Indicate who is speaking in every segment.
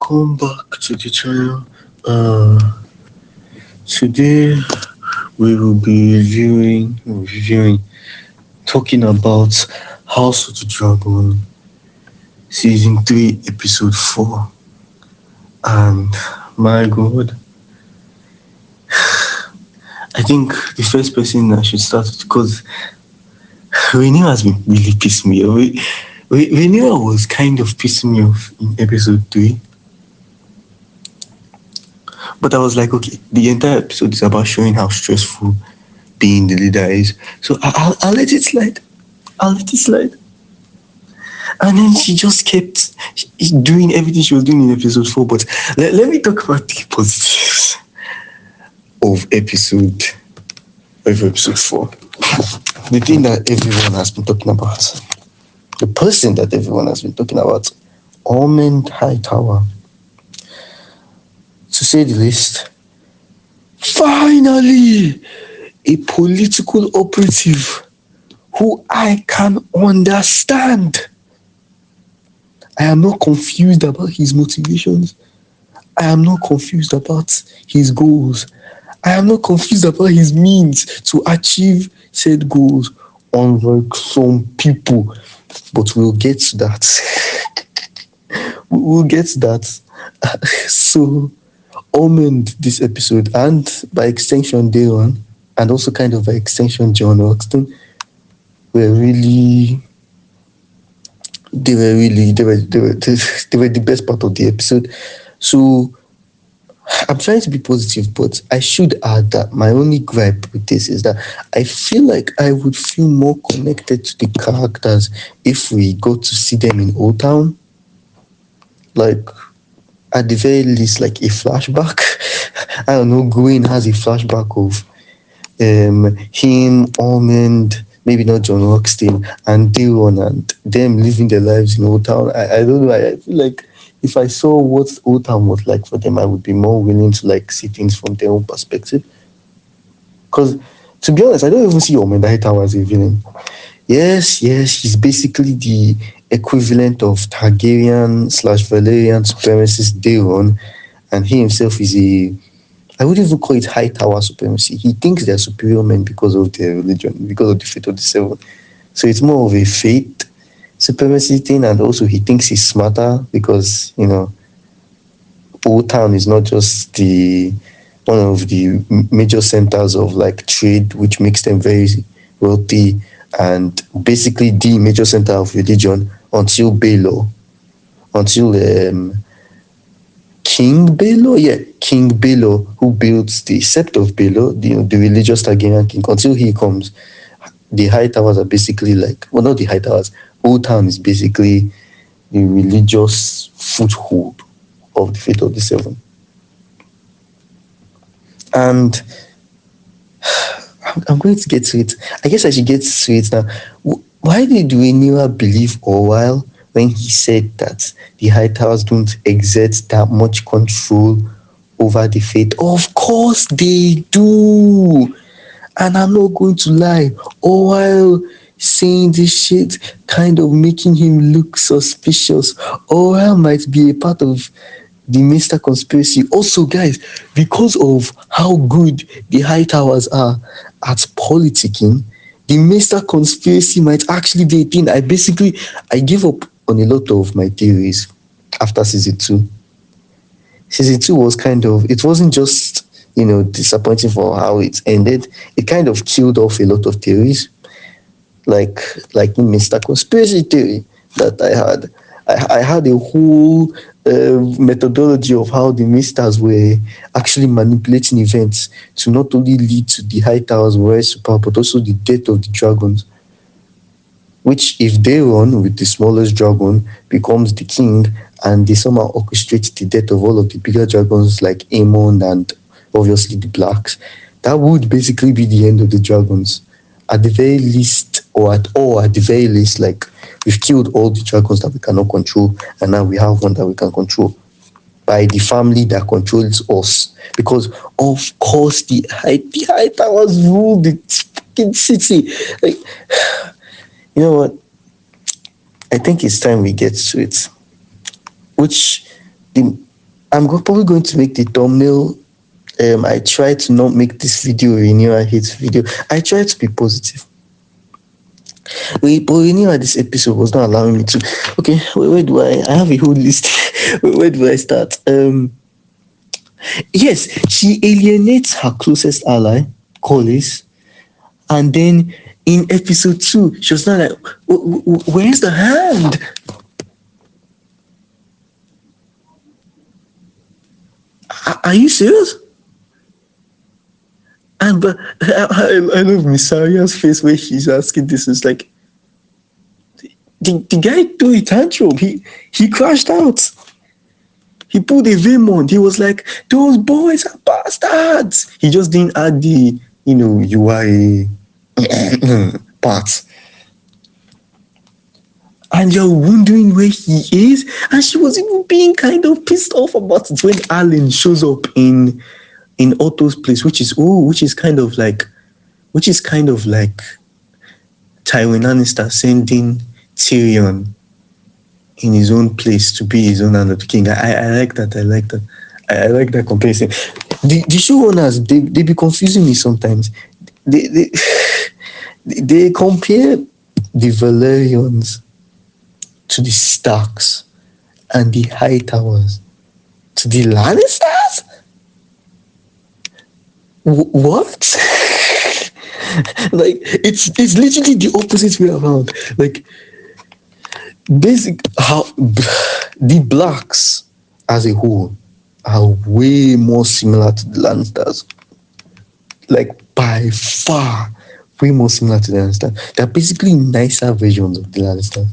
Speaker 1: welcome back to the channel. Today we will be talking about House of the Dragon, season 3, episode 4. And my God, I think the first person I should start with, because Rhaenyra has been really pissing me off. Rhaenyra was kind of pissing me off in episode 3. But I was like, okay, the entire episode is about showing how stressful being the leader is. So I'll let it slide. I'll let it slide. And then she just kept doing everything she was doing in episode 4. But let me talk about the positives of episode 4. The thing that everyone has been talking about. The person that everyone has been talking about. Almond Hightower. To say the least, finally, a political operative who I can understand. I am not confused about his motivations. I am not confused about his goals. I am not confused about his means to achieve said goals, unlike some people. But we'll get to that. We'll get to that. So, Almond this episode, and by extension Dayon, and also kind of by extension John Oxton, were really they were the best part of the episode. So I'm trying to be positive, but I should add that my only gripe with this is that I feel like I would feel more connected to the characters if we got to see them in Old Town. Like, at the very least, like a flashback. I don't know, Gwen has a flashback of him, Almond, maybe not John Rockstein, and Dayon, and them living their lives in Old Town. I don't know, I feel like if I saw what Old Town was like for them, I would be more willing to like see things from their own perspective. Because, to be honest, I don't even see Almond Hightower as a villain. Yes, he's basically the equivalent of Targaryen/Valerian supremacist Dayon, and he himself is I wouldn't even call it high tower supremacy. He thinks they're superior men because of their religion, because of the fate of the seven. So it's more of a faith supremacy thing, and also he thinks he's smarter because, Old Town is not just one of the major centers of like trade, which makes them very wealthy, and basically the major center of religion until Baelor, until King Baelor, who builds the Sept of Baelor, the religious Targaryen king. Until he comes, the High Towers are basically like, well, not the High Towers, Old Town is basically the religious foothold of the Fate of the Seven. And I'm going to get to it. I guess I should get to it now. Why did Rhaenyra believe Orwell when he said that the High Towers don't exert that much control over the fate? Of course they do. And I'm not going to lie. Orwell saying this shit kind of making him look suspicious. Orwell might be a part of the Mr. Conspiracy. Also, guys, because of how good the High Towers are at politicking, the Mr. Conspiracy might actually be a thing. I gave up on a lot of my theories after season 2. Season 2 was it wasn't just, disappointing for how it ended. It kind of killed off a lot of theories, like in Mr. Conspiracy theory that I had. I had a whole methodology of how the Misters were actually manipulating events to not only lead to the High Towers were super, but also the death of the dragons. Which, if they run with the smallest dragon, becomes the king, and they somehow orchestrate the death of all of the bigger dragons like Aemon and obviously the Blacks, that would basically be the end of the dragons. At the very least, at the very least, like, we've killed all the dragons that we cannot control, and now we have one that we can control by the family that controls us. Because, of course, the High Towers rule the fucking city. Like, you know what? I think it's time we get to it. Which, the probably going to make the thumbnail. I try to not make this video a Rhaenyra hate video. I try to be positive. Wait, but Rhaenyra this episode was not allowing me to. Okay, where do I have a whole list. Where do I start? Yes, she alienates her closest ally, Collis, and then in episode 2, she was not like, where's the hand? Are you serious? And but I love Miss Aria's face where she's asking this. It's like the guy threw a tantrum. He crashed out. He pulled a Raymond. He was like, those boys are bastards. He just didn't add the, you are a part. And you're wondering where he is. And she was even being kind of pissed off about it when Alan shows up in Otto's place, which is kind of like Tywin Lannister sending Tyrion in his own place to be his own hand of the king. I like that. I like that comparison. The showrunners, they be confusing me sometimes. They compare the Valerians to the Starks and the Hightowers to the Lannisters. What? Like it's literally the opposite way around. Like how the Blacks as a whole are way more similar to the Lannisters. Like by far, way more similar to the Lannisters. They're basically nicer versions of the Lannisters.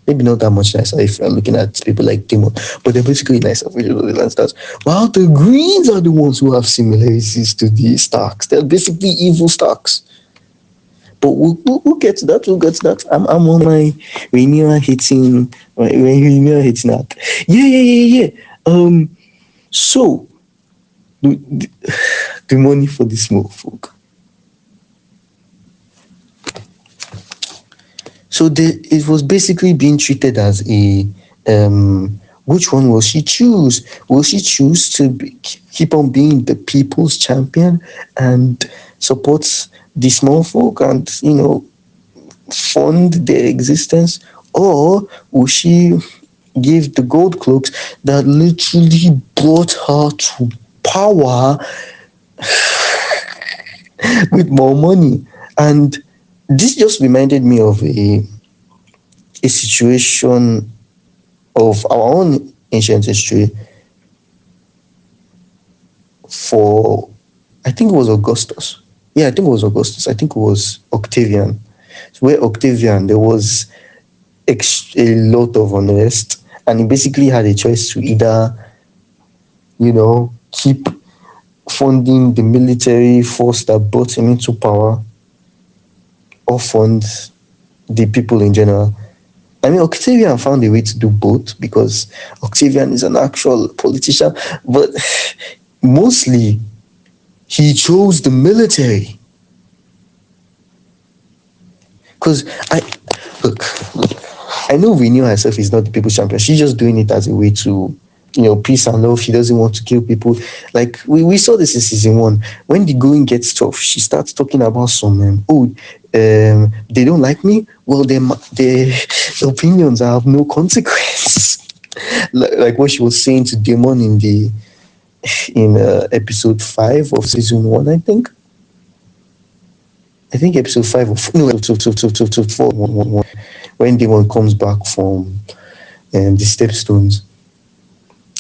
Speaker 1: Maybe not that much nicer if you're looking at people like Timon, but they're basically nicer versions of the Lannisters. While the Greens are the ones who have similarities to the Starks. They're basically evil Starks. But we'll get to that. We'll get to that. I'm on my Rhaenyra hitting that. Yeah. So the money for the small folk. So it was basically being treated as a which one will she choose? Will she choose to keep on being the people's champion and support the small folk and fund their existence, or will she give the gold cloaks that literally brought her to power with more money? And this just reminded me of a situation of our own ancient history for, I think it was Augustus. Yeah, I think it was Augustus. I think it was Octavian. So where Octavian, there was a lot of unrest, and he basically had a choice to either, keep funding the military force that brought him into power, or fund the people in general. I mean, Octavian found a way to do both because Octavian is an actual politician, but mostly he chose the military. Because I know Rhaenyra herself is not the people's champion. She's just doing it as a way to, peace and love. She doesn't want to kill people. Like we saw this in season 1. When the going gets tough, she starts talking about some they don't like me. Well, their opinions have no consequence. like what she was saying to Daemon in episode 5 of season 1, I think. Episode 5 of episode 4 when Daemon comes back from the Stepstones.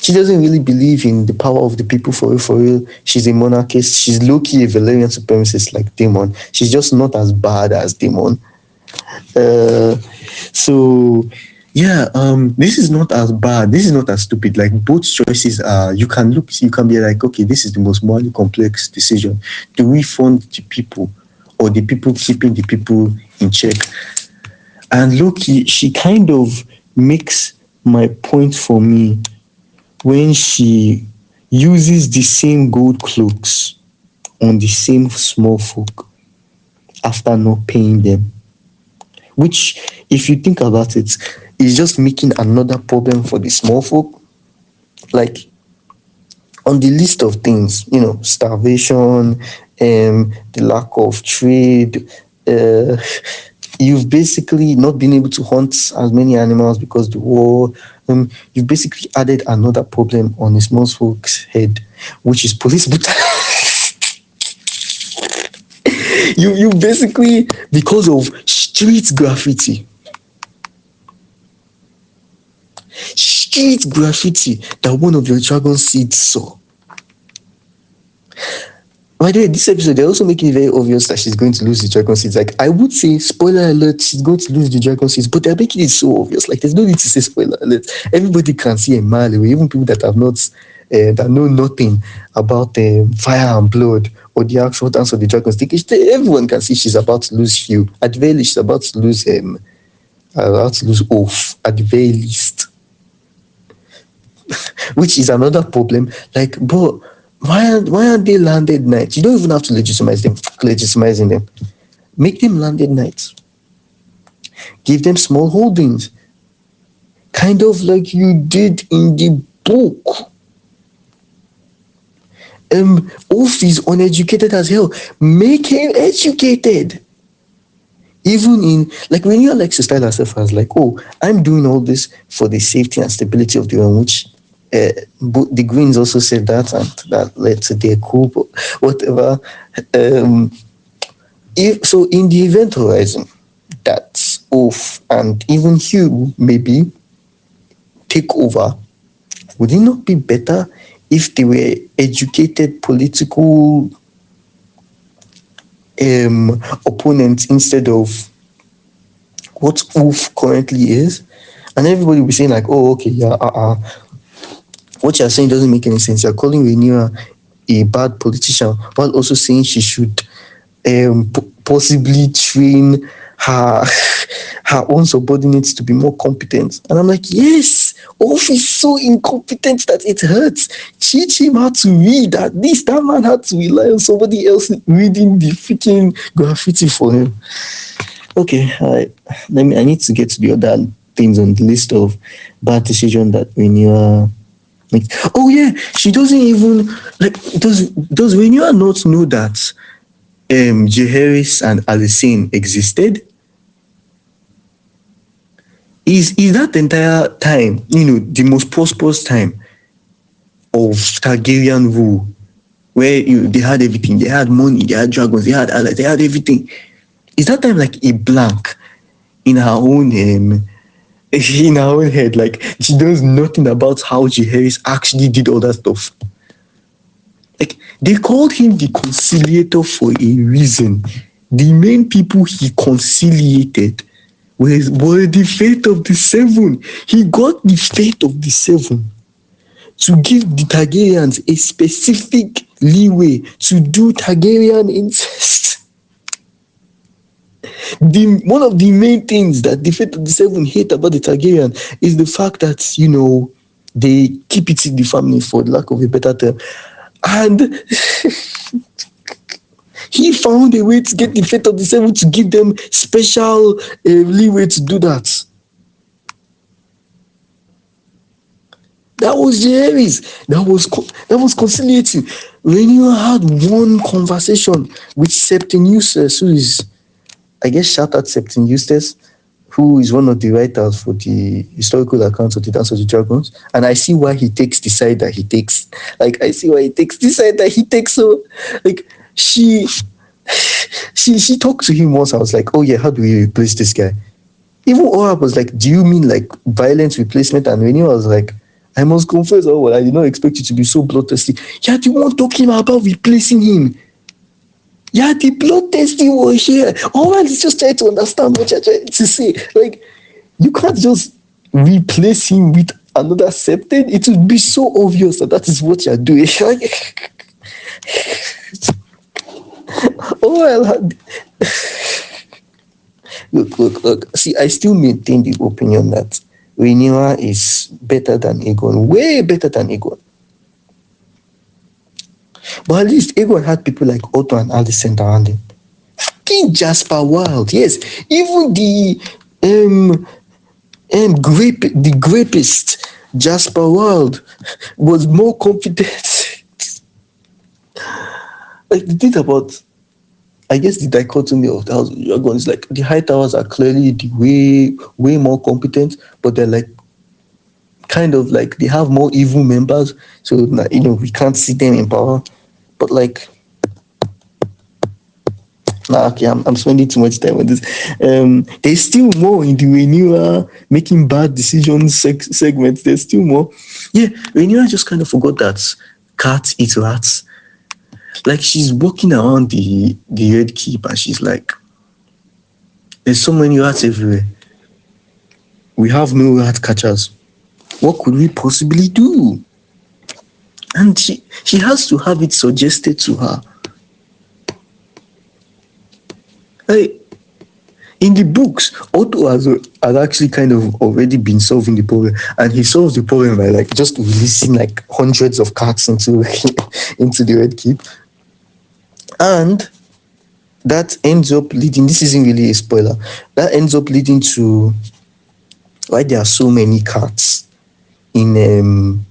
Speaker 1: She doesn't really believe in the power of the people for real. She's a monarchist. She's low-key a Valyrian supremacist like Daemon. She's just not as bad as Daemon. This is not as bad. This is not as stupid. Like both choices are, you can be like, okay, this is the most morally complex decision. Do we fund the people or the people keeping the people in check? And Loki, she kind of makes my point for me when she uses the same gold cloaks on the same small folk after not paying them. Which, if you think about it, is just making another problem for the small folk. Like, on the list of things, starvation, the lack of trade, uh, you've basically not been able to hunt as many animals because the war. You've basically added another problem on a small folks' head, which is police brutality. You basically, because of street graffiti, that one of your dragon seeds saw. By the way, this episode they're also making it very obvious that she's going to lose the dragon seeds. Like, I would say, spoiler alert, she's going to lose the dragon seeds, but they're making it so obvious. Like, there's no need to say spoiler alert. Everybody can see a mile away, even people that have not, that know nothing about fire and blood or the actual dance of the dragons. Everyone can see she's about to lose Hugh. At the very least, she's about to lose Oath. At the very least, which is another problem. Like, but why aren't they landed knights? You don't even have to legitimizing them. Make them landed knights. Give them small holdings. Kind of like you did in the book. Oath is uneducated as hell. Make him educated. Even in, like, when you likes to style herself as like, oh, I'm doing all this for the safety and stability of the realm, which the Greens also said that, and that led to their coup, but whatever. If so, in the event horizon, that's Oath and even Hugh maybe take over, would it not be better if they were educated political opponents instead of what Oath currently is? And everybody will be saying like, oh, okay, yeah, what you're saying doesn't make any sense. You're calling Rhaenyra a bad politician while also saying she should possibly train her her own subordinates to be more competent. And I'm like, yes, Oath is so incompetent that it hurts. Teach him how to read. At least that man had to rely on somebody else reading the freaking graffiti for him. Okay, I need to get to the other things on the list of bad decisions that Rhaenyra makes. Oh yeah, she doesn't even like. Does Rhaenyra not know that Jaehaerys and Alicent existed? Is that entire time, the most prosperous time of Targaryen rule, where they had everything, they had money, they had dragons, they had allies, they had everything. Is that time like a blank in her own head? Like, she knows nothing about how Jaehaerys actually did all that stuff. Like, they called him the conciliator for a reason. The main people he conciliated were the fate of the seven. He got the fate of the seven to give the Targaryens a specific leeway to do Targaryen incest. One of the main things that the fate of the seven hate about the Targaryen is the fact that, they keep it in the family, for the lack of a better term. And he found a way to get the fate of the seven to give them special leeway to do that. That was Jaehaerys. That was conciliating. Rhaenyra had one conversation with Septon Eustace, who is, I guess, shout out Septon Eustace, who is one of the writers for the historical accounts of the Dance of the Dragons. And I see why he takes the side that he takes. Like, I see why he takes the side that he takes. So, like, she talked to him once. I was like, oh yeah, how do we replace this guy? Even Orab was like, do you mean like violent replacement? And Rhaenyra was like, I must confess, I did not expect you to be so bloodthirsty. Yeah, the one talking about replacing him. Yeah, the bloodthirsty was here. Orab is just trying to understand what you're trying to say. Like, you can't just replace him with another Septon. It would be so obvious that is what you're doing. Look. See, I still maintain the opinion that Rhaenyra is better than Aegon, way better than Aegon. But at least Aegon had people like Otto and Alicent around him. King Jasper Wild, yes. Even the grapist Jasper Wild was more competent Like the thing about, I guess the dichotomy of the House of Dragon is like the High Towers are clearly the way more competent, but they're like kind of like they have more evil members, so we can't see them in power. But like, nah, okay, I'm spending too much time on this. There's still more in the Rhaenyra making bad decisions segment. There's still more. Yeah, Rhaenyra just kind of forgot that cats eat rats. Like she's walking around the red keep and she's like, "There's so many rats everywhere. We have no rat catchers. What could we possibly do?" And she has to have it suggested to her. Like, in the books, Otto has actually kind of already been solving the problem, and he solves the problem by like just releasing like hundreds of cats into into the red keep, and that ends up leading. This isn't really a spoiler. That ends up leading to why there are so many cats in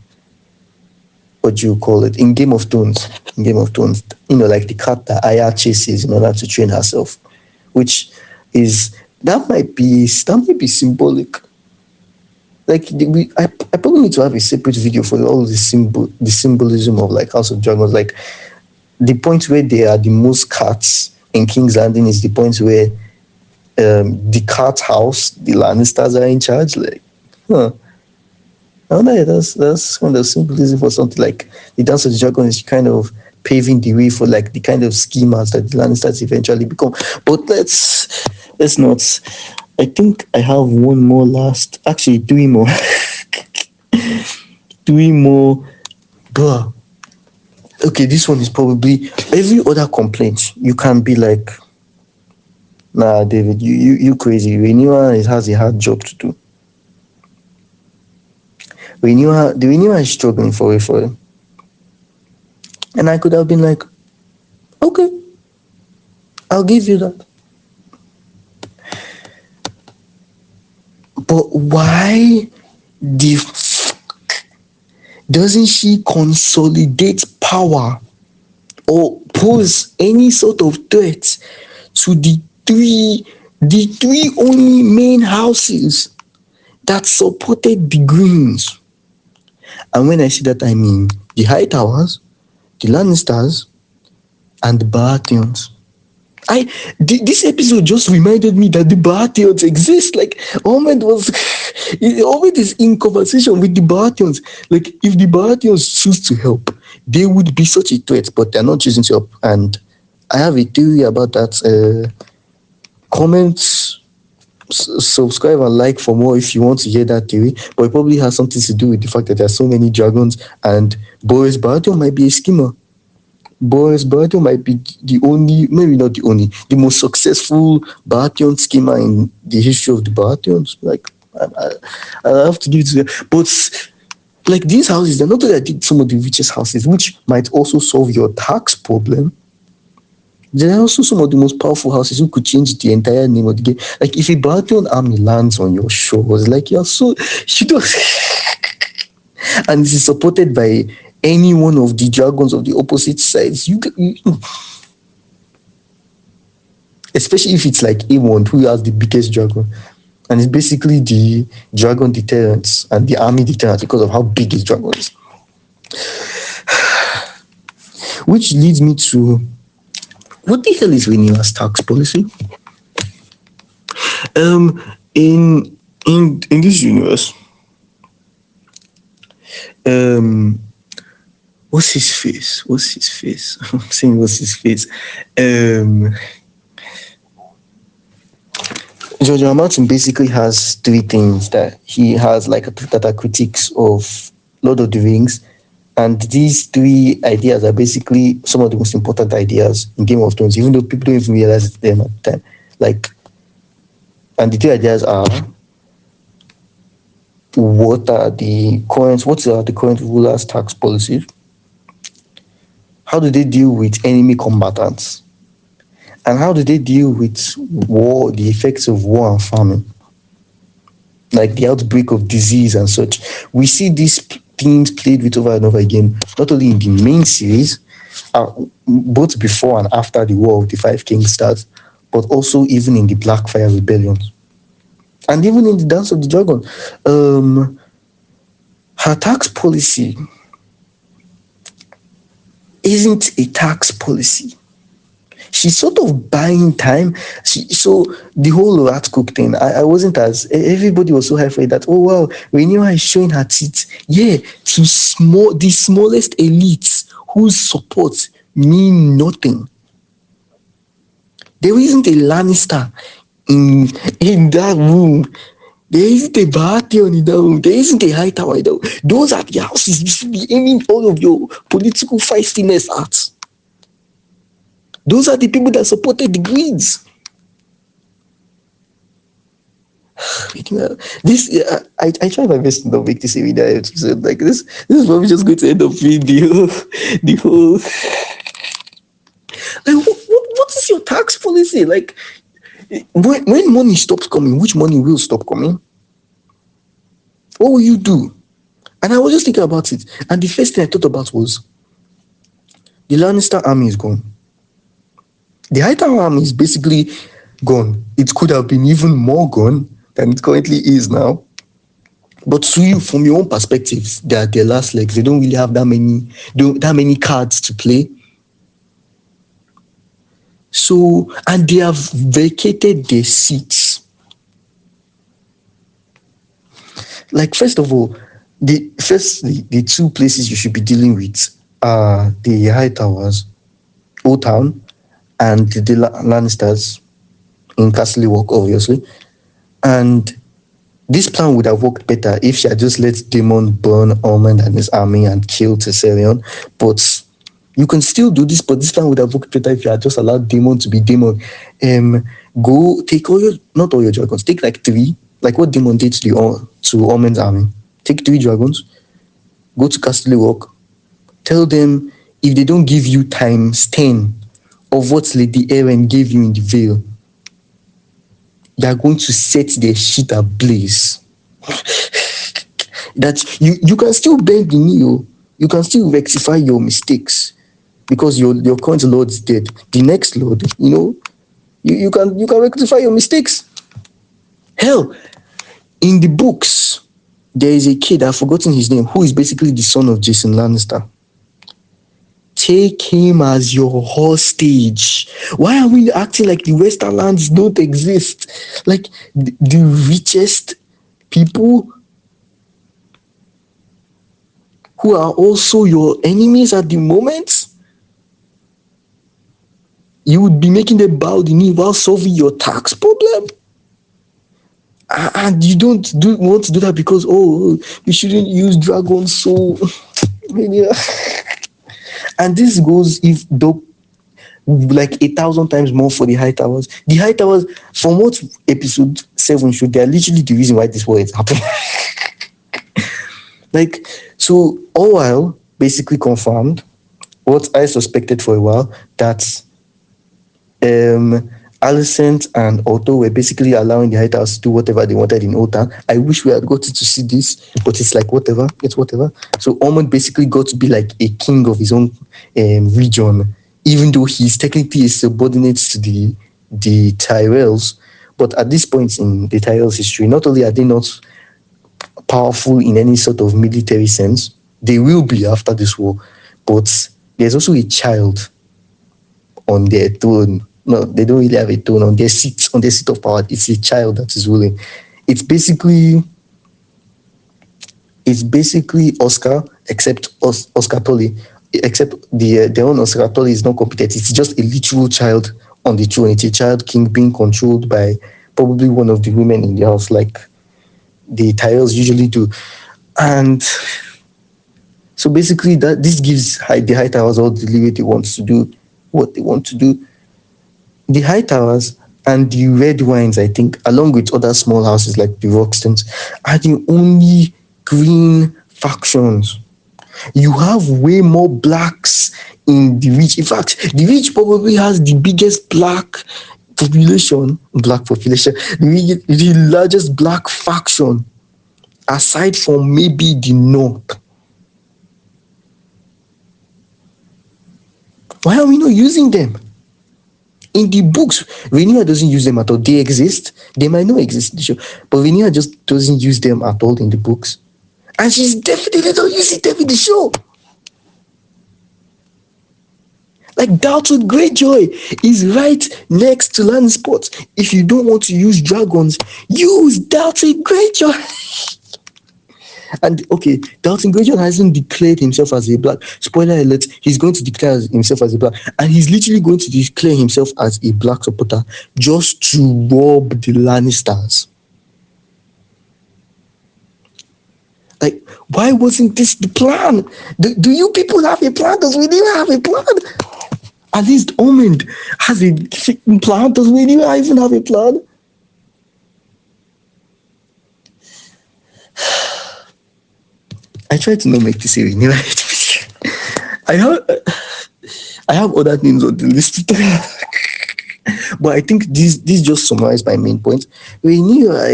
Speaker 1: what do you call it, in Game of Thrones. In Game of Thrones, like the cat that Arya chases in order to train herself, which is that might be symbolic. Like I probably need to have a separate video for all the symbolism of like House of Dragons. Like the point where they are the most cats in King's Landing is the point where the cat house, the Lannisters are in charge. Like, huh. Oh no, that's kind of symbolism for something like the Dance of the Dragon is kind of paving the way for like the kind of schemas that the Lannisters eventually become. But let's not. I think I have one more last. Actually, three more. Three more. Bruh. Okay, this one is probably every other complaint. You can be like, nah, David, you crazy. Rhaenyra has a hard job to do. The Rhaenyra is struggling for it. And I could have been like, okay, I'll give you that. But why the doesn't she consolidate power or pose any sort of threat to the three only main houses that supported the Greens? And when I say that, I mean the High Towers, the Lannisters, and the Baratheons. This episode just reminded me that the Baratheons exist. Like Ahmed is in conversation with the Baratheons. Like if the Baratheons choose to help, they would be such a threat, but they're not choosing to help. And I have a theory about that. Comment, subscribe, and like for more if you want to hear that theory. But it probably has something to do with the fact that there are so many dragons, and Boris Baratheon might be a schemer. Boris Baratheon might be the only, maybe not the only, the most successful Baratheon schemer in the history of the Baratheons. Like, I have to give it to them. But, like, these houses, they're not only like some of the richest houses, which might also solve your tax problem. There are also some of the most powerful houses who could change the entire name of the game. Like, if a Baratheon army lands on your shores, like, you don't, and this is supported by any one of the dragons of the opposite sides, especially if it's like A1 who has the biggest dragon, and it's basically the dragon deterrence and the army deterrence because of how big his dragon is. Which leads me to, what the hell is Rhaenyra's tax policy? In this universe, what's his face? I'm saying what's his face? George R. R. Martin basically has three things that he has like that are critiques of Lord of the Rings, and these three ideas are basically some of the most important ideas in Game of Thrones, even though people don't even realize it's them at the time. Like, and the three ideas are what are the current rulers' tax policies? How do they deal with enemy combatants? And how do they deal with war, the effects of war and famine? Like the outbreak of disease and such. We see these themes played with over and over again, not only in the main series, both before and after the War of the Five Kings starts, but also even in the Blackfire Rebellion, and even in the Dance of the Dragon. Her tax policy isn't a tax policy. She's sort of buying time. So the whole rat cook thing, I wasn't as everybody was so high for it that, oh wow, Rhaenyra is showing her teeth. Yeah, to the smallest elites whose support mean nothing. There isn't a Lannister in that room. There isn't a Baratheon in that room. There isn't a Hightower in that room. Those are the houses you should be aiming all of your political feistiness at. Those are the people that supported the Greens. This I try my best to not make this a video episode like this. This is probably just going to end up being the whole. Like, what is your tax policy? Like, when money stops coming, which money will stop coming? What will you do? And I was just thinking about it, and the first thing I thought about was the Lannister army is gone. The Hightower army is basically gone. It could have been even more gone than it currently is now. But to you, from your own perspective, they are their last legs. They don't really have that many cards to play. So, and they have vacated their seats. Like, first of all, the two places you should be dealing with are the Hightowers, Old Town, and the Lannisters in Castle Walk, obviously. And this plan would have worked better if she had just let Daemon burn Ormond and his army and kill Tessarion. But you can still do this, but this plan would have worked better if you had just allowed Daemon to be Daemon. Go take not all your dragons, take like 3, like what Daemon did to Ormond's army. Take 3 dragons, go to Castle Walk, tell them if they don't give you times 10 of what Lady Eren gave you in the Vale, they are going to set their shit ablaze. That you can still bend the knee, you can still rectify your mistakes because your current lord is dead. The next lord, you can rectify your mistakes. Hell, in the books, there is a kid, I've forgotten his name, who is basically the son of Jason Lannister. Take him as your hostage. Why are we acting like the Westerlands don't exist? Like the richest people who are also your enemies at the moment, you would be making them bow the knee while solving your tax problem? And you don't want to do that because, you shouldn't use dragons, so yeah. And this goes like 1,000 times more for the Hightowers. The Hightowers, from what episode 7 showed, they are literally the reason why this war is happening. Like, so all while basically confirmed what I suspected for a while, that Alicent and Otto were basically allowing the Hightowers to do whatever they wanted in Old Town. I wish we had gotten to see this, but it's like whatever. So Ormond basically got to be like a king of his own region, even though he's technically a subordinate to the Tyrells. But at this point in the Tyrells' history, not only are they not powerful in any sort of military sense, they will be after this war, but there's also a child on their throne. No, they don't really have a throne on their seat of power. It's a child that is ruling. It's basically Oscar, except Oscar Tully, except their own Oscar Tully is not competent. It's just a literal child on the throne. It's a child king being controlled by probably one of the women in the house, like the Tyrells usually do. And so basically this gives the Hightowers all the leeway they want to do what they want to do. The Hightowers and the Red Wines, I think, along with other small houses like the Roxtons, are the only green factions. You have way more blacks in the Reach. In fact, the Reach probably has the biggest population, the largest black faction, aside from maybe the North. Why are we not using them? In the books, Rhaenyra doesn't use them at all. They exist. They might not exist in the show, but Rhaenyra just doesn't use them at all in the books. And she's definitely not using them in the show. Like Dalton Greyjoy is right next to Lannisport. If you don't want to use dragons, use Dalton Greyjoy. And okay, Dalton Grayson hasn't declared himself as a black. Spoiler alert, he's going to declare himself as a black. And he's literally going to declare himself as a black supporter just to rob the Lannisters. Like, why wasn't this the plan? Do you people have a plan? Does we even have a plan? At least Ormond has a plan. Does we even have a plan? I try to not make this a renewal. I have other things on the list, but I think this just summarized my main point. Rhaenyra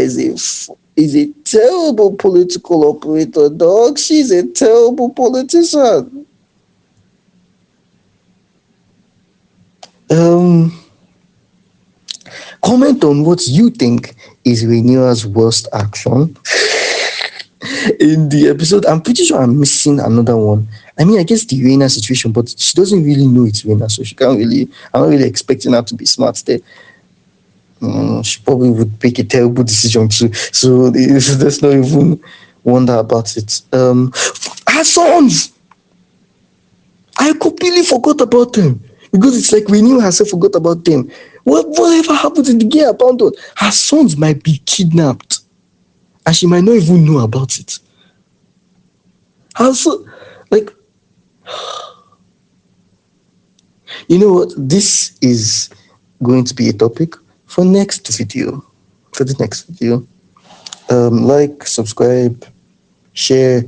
Speaker 1: is a terrible political operator, dog. She's a terrible politician. Comment on what you think is Rhaenyra's worst action in the episode. I'm pretty sure I'm missing another one. I mean, I guess the Rhaenyra situation, but she doesn't really know it's Rhaenyra, so she can't really. I'm not really expecting her to be smart there. She probably would make a terrible decision too. So there's not even wonder about it. Her sons, I completely forgot about them because it's like Rhaenyra herself forgot about them. Whatever happened in the gay abandoned? Her sons might be kidnapped, and she might not even know about it. Also, like, you know what? This is going to be a topic for next video. For the next video, like, subscribe, share,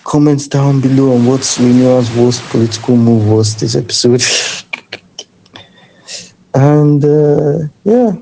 Speaker 1: comment down below on what Rhaenyra's worst political move was this episode. And yeah.